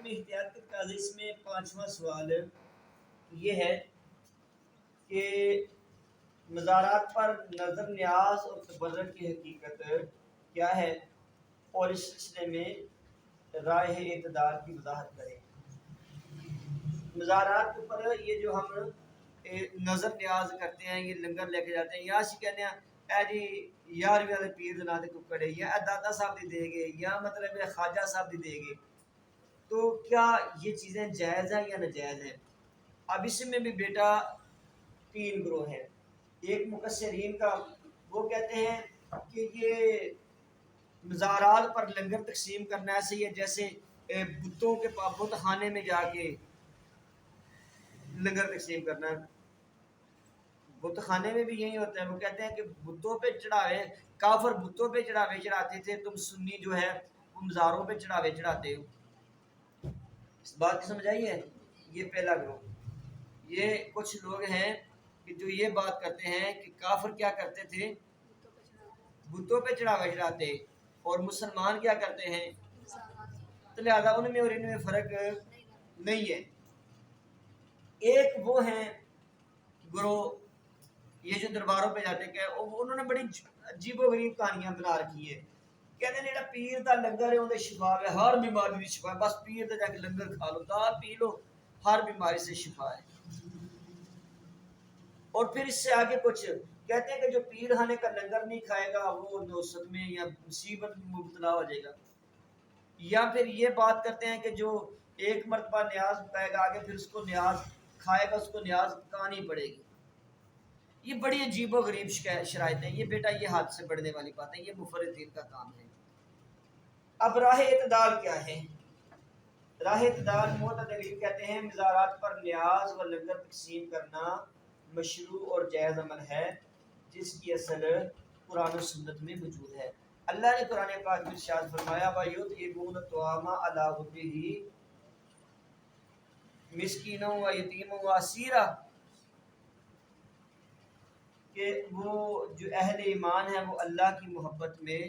میں احتیاط کے تقاضے اس میں 5واں سوال یہ ہے کہ مزارات پر نظر نیاز اور تبرک کی حقیقت کیا ہے، اور اس سلسلے میں راہ اعتدال کی وضاحت کریں۔ مزارات کے اوپر یہ جو ہم نظر نیاز کرتے ہیں، یہ لنگر لے کے جاتے ہیں، یا اسی کہنے ہیں اے جی 11ویں والے پیر جنا دے ککڑے، یا اے دادا صاحب دی دے گے، یا مطلب خواجہ صاحب دی دے گے، تو کیا یہ چیزیں جائز ہیں یا ناجائز ہیں؟ اب اس میں بھی بیٹا 3 گروہ ہیں۔ ایک مقصرین کا، وہ کہتے ہیں کہ یہ مزارات پر لنگر تقسیم کرنا ایسے ہی ہے جیسے بتوں کے بت خانے میں جا کے لنگر تقسیم کرنا ہے۔ بت خانے میں بھی یہی ہوتا ہے، وہ کہتے ہیں کہ بتوں پہ چڑھاوے، کافر بتوں پہ چڑھاوے چڑھاتے تھے، تم سنی جو ہے وہ مزاروں پہ چڑھاوے چڑھاتے ہو۔ اس بات کی سمجھ آئی ہے؟ یہ پہلا گروہ۔ یہ کچھ لوگ ہیں کہ جو یہ بات کرتے ہیں کہ کافر کیا کرتے تھے، بتوں پہ چڑھاوے چڑھاتے، اور مسلمان کیا کرتے ہیں، تو لہٰذا ان میں اور ان میں فرق نہیں ہے۔ ایک وہ ہیں گروہ یہ جو درباروں پہ جاتے کہ انہوں نے بڑی عجیب و غریب کہانیاں بنا رکھی ہے، کہتے ہیں جڑا پیر دا لنگر ہے اندر شفا ہے، ہر بیماری دی شفا ہے، بس پیر دا جا کے لنگر کھا لو، دال پی لو، ہر بیماری سے شفا ہے۔ اور پھر اس سے آگے کچھ کہتے ہیں کہ جو پیر خانے کا لنگر نہیں کھائے گا وہ نوست میں یا مصیبت میں مبتلا ہو جائے گا۔ یا پھر یہ بات کرتے ہیں کہ جو ایک مرتبہ نیاز پائے گا آگے پھر اس کو نیاز کھائے گا، اس کو نیاز کہانی پڑے گی۔ یہ بڑی عجیب و غریب شرائط ہیں، یہ بیٹا یہ ہاتھ سے بڑھنے والی بات ہے، یہ مفردین کا کام ہے۔ اب راہ اعتدال کیا ہے؟ راہ اعتدال معتدلین کہتے ہیں مزارات پر نیاز و لنگر تقسیم کرنا مشروع اور جائز عمل ہے جس کی اصل قرآن و سنت میں موجود ہے۔ اللہ نے قرآن پاک میں ارشاد فرمایا وَيُطْعِمُونَ الطَّعَامَ عَلَىٰ حُبِّهِ مسکینا و یتیما و اسیرا، کہ وہ جو اہل ایمان ہیں وہ اللہ کی محبت میں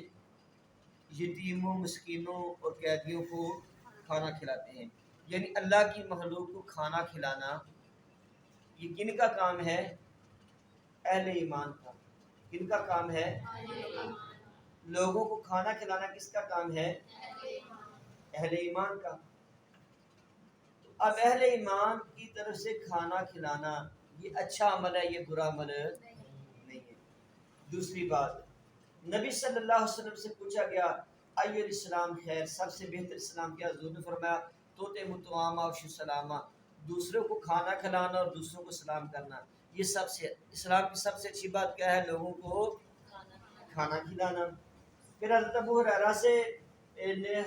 یتیموں، مسکینوں اور قیدیوں کو کھانا کھلاتے ہیں۔ یعنی اللہ کی مخلوق کو کھانا کھلانا یہ کن کا کام ہے؟ اہل ایمان کا۔ کن کا کام ہے؟ لوگوں کو کھانا کھلانا کس کا کام ہے؟ اہل ایمان کا۔ اب اہل ایمان کی طرف سے کھانا کھلانا یہ اچھا عمل ہے، یہ برا عمل نہیں ہے۔ دوسری بات، نبی صلی اللہ علیہ وسلم سے پوچھا گیا ایو الاسلام خیر، سب سے بہتر اسلام کیا؟ حضور نے فرمایا توطعم الطعام وافشوا السلام، دوسروں کو کھانا کھلانا اور دوسروں کو سلام کرنا، یہ سب سے اسلام کی سب سے اچھی بات کیا ہے؟ لوگوں کو کھانا کھلانا۔ پھر حضرت ابو ہریرہ سے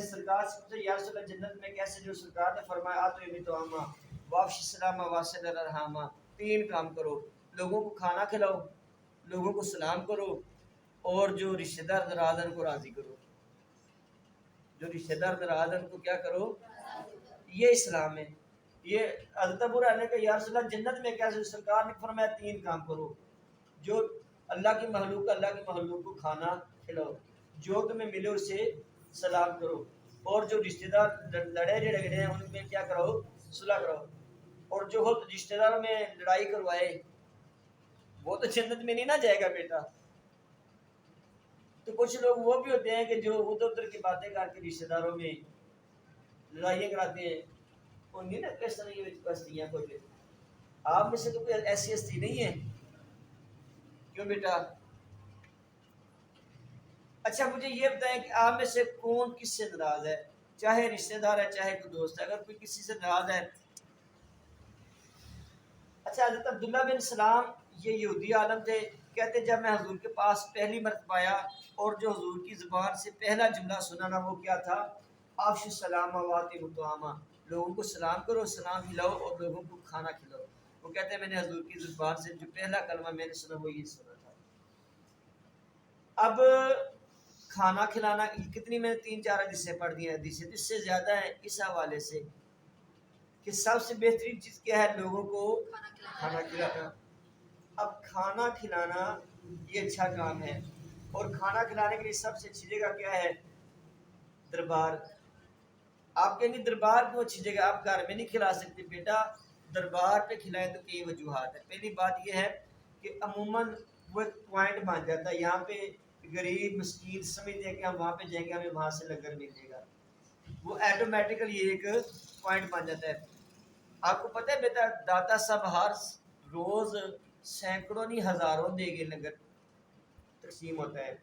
سرکار سے پوچھا یا رسول اللہ جنت میں کیسے؟ جو سرکار نے فرمایا اطعم الطعام وافشوا السلام واصل الارحام، 3 کام کرو، لوگوں کو کھانا کھلاؤ، لوگوں کو سلام کرو، اور جو رشتہ دار ناراض ہیں ان کو راضی کرو۔ جو رشتہ دار ناراض ہیں ان کو کیا کرو؟ یہ اسلام ہے۔ یہ حضرت ابو ہریرہ نے کہا یا رسول اللہ جنت میں کیسے؟ سرکار نے فرمایا 3 کام کرو، جو اللہ کی مخلوق کو کھانا کھلاؤ، جو تمہیں ملے اسے سلام کرو، اور جو رشتہ دار لڑے جھگڑے ہیں ان میں کیا کرو؟ صلح کرو۔ اور جو رشتہ داروں میں لڑائی کروائے وہ تو جنت میں نہیں نہ جائے گا بیٹا۔ تو کچھ لوگ وہ بھی ہوتے ہیں کہ جو ادھر ادھر کی باتیں کر کے رشتہ داروں میں لڑائیاں کراتے ہیں، اور نہیں نا کس طرح یہ ہستیاں کوئی، آپ میں سے تو کوئی ایسی ہستی نہیں ہے، کیوں بیٹا؟ اچھا مجھے یہ بتائیں کہ آپ میں سے کون کس سے ناراض ہے؟ چاہے رشتہ دار ہے چاہے کوئی دوست ہے، اگر کوئی کسی سے ناراض ہے۔ اچھا حضرت عبداللہ بن سلام یہ یہودی عالم تھے، کہتے جب میں حضور کے پاس پہلی مرتبہ آیا اور جو حضور کی زبان سے پہلا جملہ سنا نا وہ کیا تھا؟ افشوا السلام واطعموا الطعام، لوگوں کو سلام کرو، سلام کھلاؤ اور لوگوں کو کھانا کھلاؤ۔ وہ کہتے ہیں میں نے حضور کی زبان سے جو پہلا کلمہ میں نے سنا وہ یہ سنا تھا۔ اب کھانا کھلانا کتنی میں نے 3-4 حدیثیں پڑھ دی ہیں، حدیثیں اس سے زیادہ ہیں اس حوالے سے کہ سب سے بہترین چیز کیا ہے؟ لوگوں کو کھانا کھلانا۔ اب کھانا کھلانا یہ اچھا کام ہے، اور کھانا کھلانے کے لیے سب سے اچھی جگہ کیا ہے؟ دربار۔ آپ کہیں گے دربار کیوں اچھی جگہ، آپ گھر میں نہیں کھلا سکتے؟ بیٹا دربار پہ کھلائیں تو کئی وجوہات ہیں۔ پہلی بات یہ ہے کہ عموماً وہ ایک پوائنٹ بن جاتا ہے، یہاں پہ غریب مسکین سمجھتے ہیں کہ ہم وہاں پہ جائیں گے ہمیں وہاں سے لنگر ملے گا، وہ ایٹومیٹیکلی ایک پوائنٹ بن جاتا ہے۔ آپ کو پتہ ہے بیٹا داتا صاحب ہر روز سینکڑوں نہیں ہزاروں دے گے لنگر تقسیم ہوتا ہے،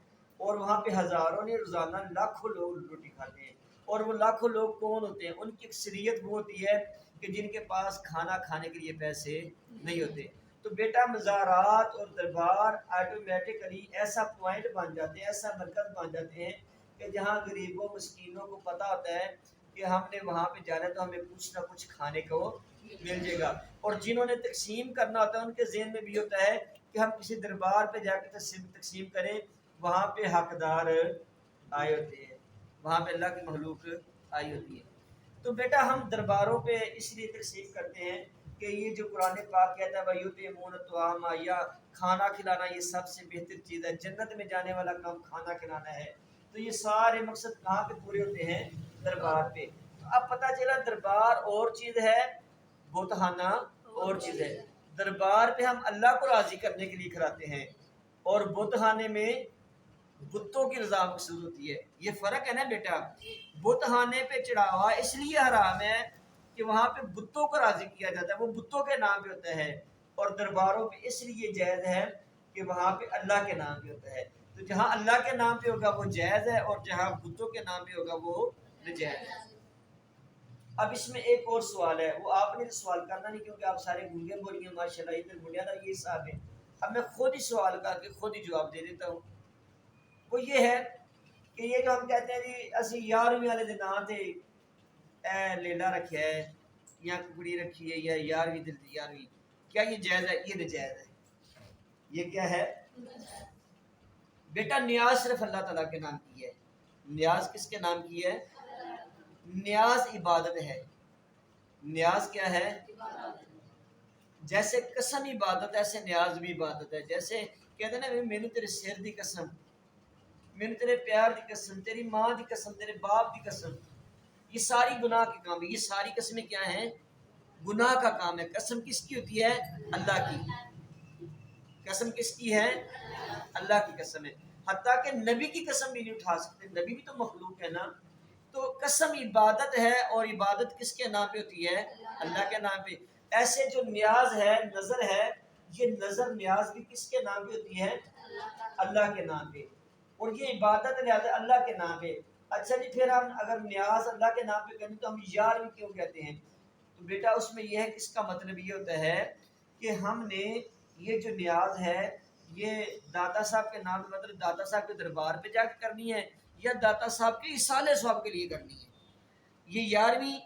اور وہاں پہ ہزاروں نہیں روزانہ لاکھوں لوگ روٹی کھاتے ہیں، اور وہ لاکھوں لوگ کون ہوتے ہیں؟ ان کی اکثریت وہ ہوتی ہے کہ جن کے پاس کھانا کھانے کے لیے پیسے نہیں ہوتے۔ تو بیٹا مزارات اور دربار آٹومیٹکلی ایسا پوائنٹ بن جاتے ہیں، ایسا مرکز بن جاتے ہیں کہ جہاں غریبوں مسکینوں کو پتہ ہوتا ہے کہ ہم نے وہاں پہ جانا ہے تو ہمیں کچھ نہ کچھ کھانے کو مل جائے گا، اور جنہوں نے تقسیم کرنا ہوتا ہے ان کے ذہن میں بھی ہوتا ہے کہ ہم کسی دربار پہ جا کے تقسیم کریں، وہاں پہ حقدار آئے ہوتے ہیں، وہاں پہ اللہ کی مخلوق آئی ہوتی ہے۔ تو بیٹا ہم درباروں پہ اس لیے تقسیم کرتے ہیں کہ یہ جو قرآن پاک کہتا ہے وَيُطْعِمُونَ الطَّعَامَ، یا کھانا کھلانا یہ سب سے بہتر چیز ہے، جنت میں جانے والا کام کھانا کھلانا ہے، تو یہ سارے مقصد کہاں پہ پورے ہوتے ہیں؟ دربار پہ۔ تو اب پتہ چلا دربار اور چیز ہے، بتخانہ اور چیز ہے۔ دربار پہ ہم اللہ کو راضی کرنے کے لیے کھلاتے ہیں، اور بت خانے میں بتوں کی رضا مقصود ہوتی ہے۔ یہ فرق ہے نا بیٹا، بت خانے پہ چڑھاوا اس لیے حرام ہے کہ وہاں پہ بتوں کو راضی کیا جاتا ہے، وہ بتوں کے نام پہ ہوتا ہے، اور درباروں پہ اس لیے جائز ہے کہ وہاں پہ اللہ کے نام پہ ہوتا ہے۔ تو جہاں اللہ کے نام پہ ہوگا وہ جائز ہے، اور جہاں بتوں کے نام پہ ہوگا وہ ناجائز ہے۔ اب اس میں ایک اور سوال ہے، وہ آپ نے سوال کرنا نہیں کیونکہ آپ سارے گونگے بول گئے ماشاءاللہ، ادھر بنیادہ یہ صاحب ہے۔ اب میں خود ہی سوال کر کے خود ہی جواب دے دیتا ہوں۔ وہ یہ ہے کہ یہ جو ہم کہتے ہیں جی اسی 11ویں والے دن آتے اے لیلا رکھیا ہے یا ککڑی رکھی ہے یا 11ویں دل 11ویں، کیا یہ جائز ہے؟ یہ ناجائز ہے۔ یہ کیا ہے؟ بیٹا نیاز صرف اللہ تعالیٰ کے نام کی ہے۔ نیاز کس کے نام کی ہے؟ نیاز عبادت ہے۔ نیاز کیا ہے؟ جیسے قسم عبادت ہے ایسے نیاز بھی عبادت ہے۔ جیسے کہتے ہیں نا میں نے تیرے سر دی قسم، میں نے تیرے پیار دی قسم، تیری ماں دی قسم، تیرے باپ دی قسم، یہ ساری گناہ کے کام ہے۔ یہ ساری قسمیں کیا ہیں؟ گناہ کا کام ہے۔ قسم کس کی ہوتی ہے؟ اللہ کی۔ قسم کس کی ہے؟ اللہ کی قسم ہے۔ حتیٰ کہ نبی کی قسم بھی نہیں اٹھا سکتے، نبی بھی تو مخلوق ہے نا۔ تو قسم عبادت ہے، اور عبادت کس کے نام پہ ہوتی ہے؟ اللہ کے نام پہ۔ ایسے جو نیاز ہے، نظر ہے، یہ نظر نیاز بھی کس کے نام پہ ہوتی ہے؟ اللہ کے نام پہ، اور یہ عبادت لہٰذا اللہ کے نام پہ۔ اچھا جی پھر ہم اگر نیاز اللہ کے نام پہ کریں تو ہم 11ویں کیوں کہتے ہیں؟ تو بیٹا اس میں یہ ہے کہ اس کا مطلب یہ ہوتا ہے کہ ہم نے یہ جو نیاز ہے یہ داتا صاحب کے نام پہ، مطلب داتا صاحب کے دربار پہ جا کے کرنی ہے یا داتا صاحب کے اصالہ ثواب کے لیے کرنی ہے۔ یہ 11ویں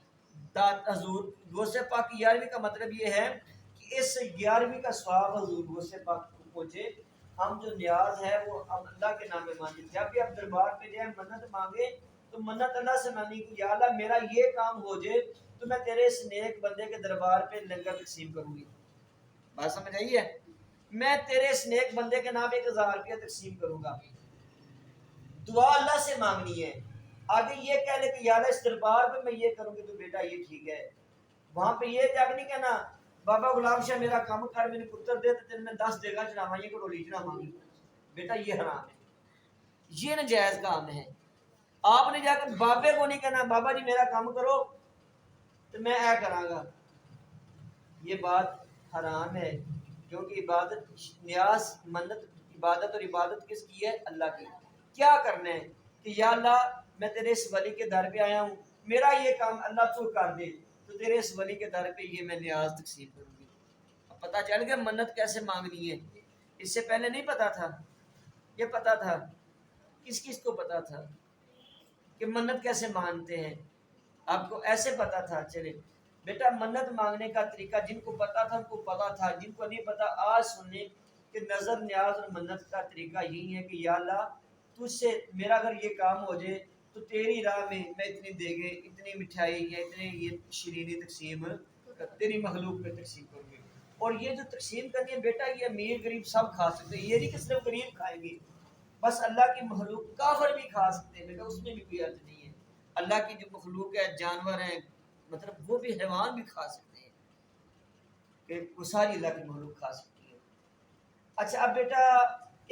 حضور غوث پاک کی 11ویں کا مطلب یہ ہے کہ اس 11ویں کا ثواب حضور غوث پاک کو پہنچے۔ ہم جو نیاز ہے وہ ہم اللہ کے نام پہ مانگے، جب بھی آپ دربار پہ جائیں منت مانگے تو منت اللہ سے مانگی کہ یا اللہ میرا یہ کام ہو جائے تو میں تیرے اس نیک بندے کے دربار پہ لنگر تقسیم کروں گی۔ بات سمجھ آئی ہے؟ میں تیرے اس نیک بندے کے نام 1000 روپیہ تقسیم کروں گا۔ دعا اللہ سے مانگنی ہے۔ آگے یہ کہہ لے کہ یا اللہ اس دربار پہ میں یہ کروں گی تو بیٹا یہ ٹھیک ہے۔ وہاں پہ یہ جا کے نہیں کہنا بابا غلام شاہ میرا کام کر میرے پتر دے تو تیرے میں 10 دے گا چڑھاوا یہ کڑولی چڑھاواں گی، بیٹا یہ حرام ہے، یہ ناجائز کام ہے۔ آپ نے جا کے بابے کو نہیں کہنا بابا جی میرا کام کرو تو میں اے کراں گا، یہ بات حرام ہے، کیونکہ عبادت نیاز منت عبادت اور عبادت کس کی ہے؟ اللہ کی۔ کیا کرنا ہے کہ یا اللہ میں تیرے اس ولی کے در پہ آیا ہوں، میرا یہ کام اللہ تو کر دے، تو تیرے اس ولی کے در پہ یہ میں نیاز تقسیم کروں گی۔ اب پتہ چل گیا منت کیسے مانگنی ہے، اس سے پہلے نہیں پتا تھا؟ یہ پتا تھا؟ کس کس کو پتا تھا کہ منت کیسے مانتے ہیں؟ آپ کو ایسے پتا تھا؟ چلے بیٹا منت مانگنے کا طریقہ جن کو پتا تھا ان کو پتا تھا، جن کو نہیں پتا آج سننے کہ نظر نیاز اور منت کا طریقہ یہی ہے کہ یا اللہ تجھ سے میرا اگر یہ کام ہو جائے تو تیری راہ میں اتنی دیگے اتنی مٹھائی یا اتنے یہ شیرینی تقسیم تیری مخلوق میں تقسیم کروں گی۔ اور یہ جو تقسیم کرنی ہے بیٹا یہ امیر غریب سب کھا سکتے ہیں، یہ نہیں کہ صرف غریب کھائیں گے، بس اللہ کی مخلوق کافر بھی کھا سکتے ہیں بیٹا، اس میں بھی کوئی حرج نہیں ہے۔ اللہ کی جو مخلوق ہے جانور ہیں مطلب وہ بھی حیوان بھی کھا سکتے ہیں کہ وہ ساری اللہ کی مخلوق کھا سکتی ہے۔ اچھا اب بیٹا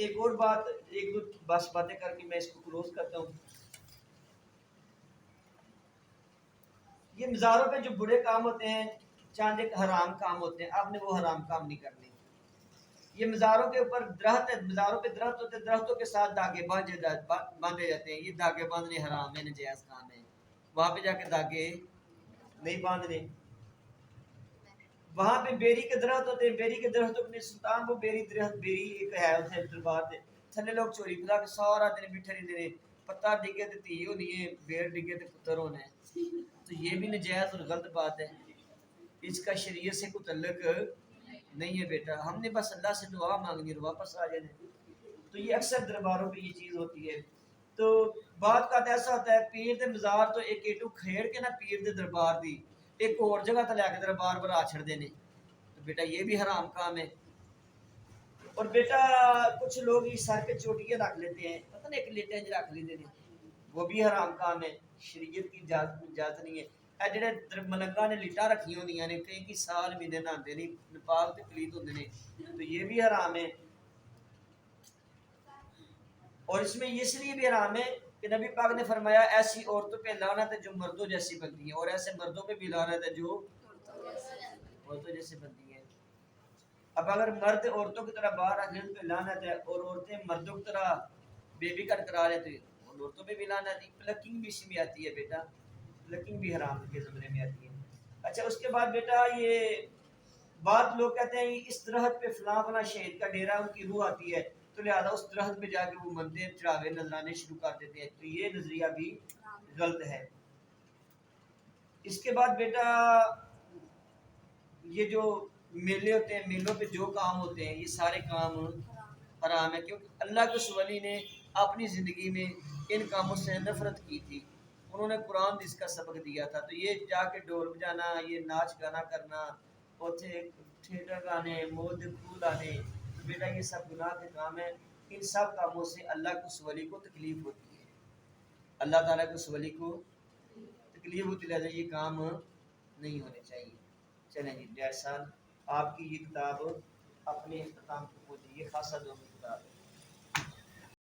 ایک اور بات، ایک دو بس باتیں کر کے میں اس کو کلوز کرتا ہوں۔ یہ مزاروں پہ جو برے کام ہوتے ہیں چاند ایک حرام کام ہوتے ہیں، آپ نے وہ حرام کام نہیں کرنے۔ یہ مزاروں کے اوپر درخت ہے، مزاروں پہ درخت ہوتے ہیں، درختوں کے ساتھ دھاگے باندھے جاتے ہیں، یہ دھاگے باندھنے حرام ہے، نجائز کام ہے، وہاں پہ جا کے دھاگے نہیں باندھنے۔ وہاں پہ بیری کے درخت ہوتے ہیں، بیری کے درخت اپنے سلطان وہ بیری درخت بیری ایک ہے اتنے دربار دے تھلے لوگ چوری پلا کے سارا دن بیٹھے رہتے ہیں، پتا ڈگے تے تھی ہونی ہے، بیر ڈگے تے پتر ہونا ہے، تو یہ بھی نجائز اور غلط بات ہے، اس کا شریعت سے کوئی تعلق نہیں ہے بیٹا۔ ہم نے بس اللہ سے دعا مانگنی اور واپس آ جانا۔ تو یہ اکثر درباروں پہ یہ چیز ہوتی ہے۔ تو بات کا ایسا ہوتا ہے پیر دے مزار تو ایک ایٹو کھیڑ کے نا پیر دے دربار دی ایک اور جگہ تے لے کے دربار بنا چھڑ دینے، تو بیٹا یہ بھی حرام کام ہے۔ اور بیٹا کچھ لوگ اس سر کے چوٹیاں رکھ لیتے ہیں، پتہ نہیں ایک لیٹیں جو رکھ لیتے ہیں، وہ بھی حرام کام ہے، شریعت کی اجازت نہیں ہے۔ اے جڑے ملنگا نے لٹا رکھی ہوندیاں نے کئی کی سال مہینے نہاندے نہیں، نپاک تے پلیت ہوندے نے، تو یہ بھی حرام ہے۔ اور اس میں اس لیے بھی حرام ہے کہ نبی پاک نے فرمایا ایسی عورتوں پہ لعنت ہے جو مردوں جیسی بنتی ہیں، اور ایسے مردوں پہ بھی لعنت ہے جو عورتوں جیسے بنتی ہیں۔ اب اگر مرد عورتوں کی طرح باہر آ جائیں تو لعنت ہے، اور عورتیں مردوں کی طرح بیبی کٹ کرا رہے تو ان عورتوں پہ بھی لعنت ہے۔ پلکنگ بھی اسی میں آتی ہے بیٹا، پلکنگ بھی حرام کے زمرے میں آتی ہے۔ اچھا اس کے بعد بیٹا یہ بات لوگ کہتے ہیں اس درخت پہ فلاں فلاں شہید کا ڈیرا ان کی روح آتی ہے تو لہذا اس درخت پہ جا کے وہ منتے چڑھاوے نذرانے شروع کر دیتے ہیں، تو یہ نظریہ بھی غلط ہے۔ اس کے بعد بیٹا یہ جو میلے ہوتے ہیں، میلوں پہ جو کام ہوتے ہیں یہ سارے کام حرام ہے، کیونکہ اللہ کے رسول نے اپنی زندگی میں ان کاموں سے نفرت کی تھی، انہوں نے قرآن اس کا سبق دیا تھا۔ تو یہ جا کے ڈول بجانا، یہ ناچ گانا کرنا، تھیٹر گانے، مود پھول آنے، تو بیٹا یہ سب گناہ کے کام ہیں۔ ان سب کاموں سے اللہ کے رسول کو تکلیف ہوتی ہے، اللہ تعالیٰ کے رسول کو تکلیف ہوتی ہے، لہذا یہ کام نہیں ہونے چاہیے۔ چلیں جی ڈیڑھ سال آپ کی یہ کتاب اپنے اختتام کو پہنچی، یہ خاصا دونوں کتاب ہے۔